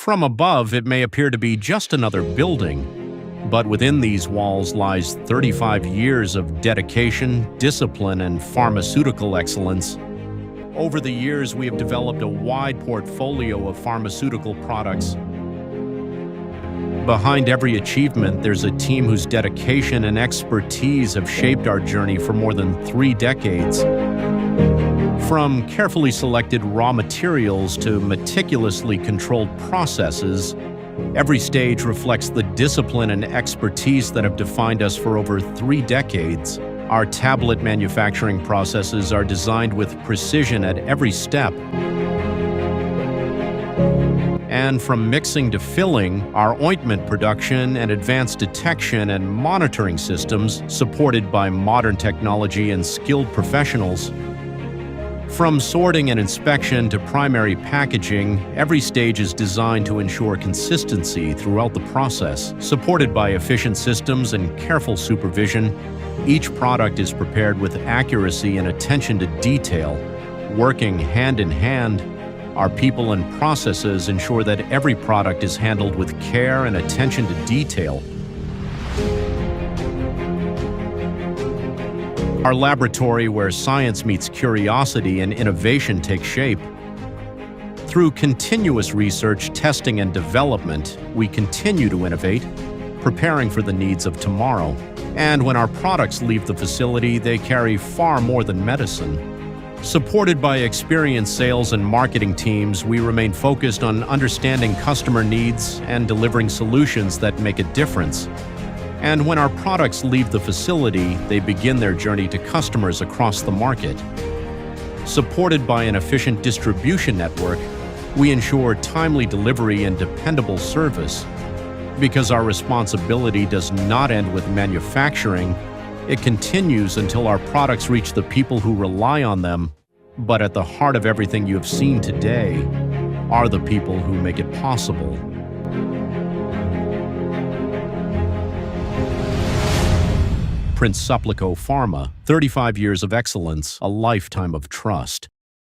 From above, it may appear to be just another building, but within these walls lies 35 years of dedication, discipline, and pharmaceutical excellence. Over the years, we have developed a wide portfolio of pharmaceutical products. Behind every achievement, there's a team whose dedication and expertise have shaped our journey for more than 3 decades. From carefully selected raw materials to meticulously controlled processes, every stage reflects the discipline and expertise that have defined us for over 3 decades. Our tablet manufacturing processes are designed with precision at every step. And from mixing to filling, our ointment production and advanced detection and monitoring systems supported by modern technology and skilled professionals. From sorting and inspection to primary packaging, every stage is designed to ensure consistency throughout the process. Supported by efficient systems and careful supervision, each product is prepared with accuracy and attention to detail. Working hand in hand, our people and processes ensure that every product is handled with care and attention to detail. Our laboratory where science meets curiosity and innovation take shape. Through continuous research, testing, and development, we continue to innovate, preparing for the needs of tomorrow. And when our products leave the facility, they carry far more than medicine. Supported by experienced sales and marketing teams, we remain focused on understanding customer needs and delivering solutions that make a difference. And when our products leave the facility, they begin their journey to customers across the market. Supported by an efficient distribution network, we ensure timely delivery and dependable service. Because our responsibility does not end with manufacturing, it continues until our products reach the people who rely on them. But at the heart of everything you have seen today are the people who make it possible. Prince Supplico Pharma, 35 years of excellence, a lifetime of trust.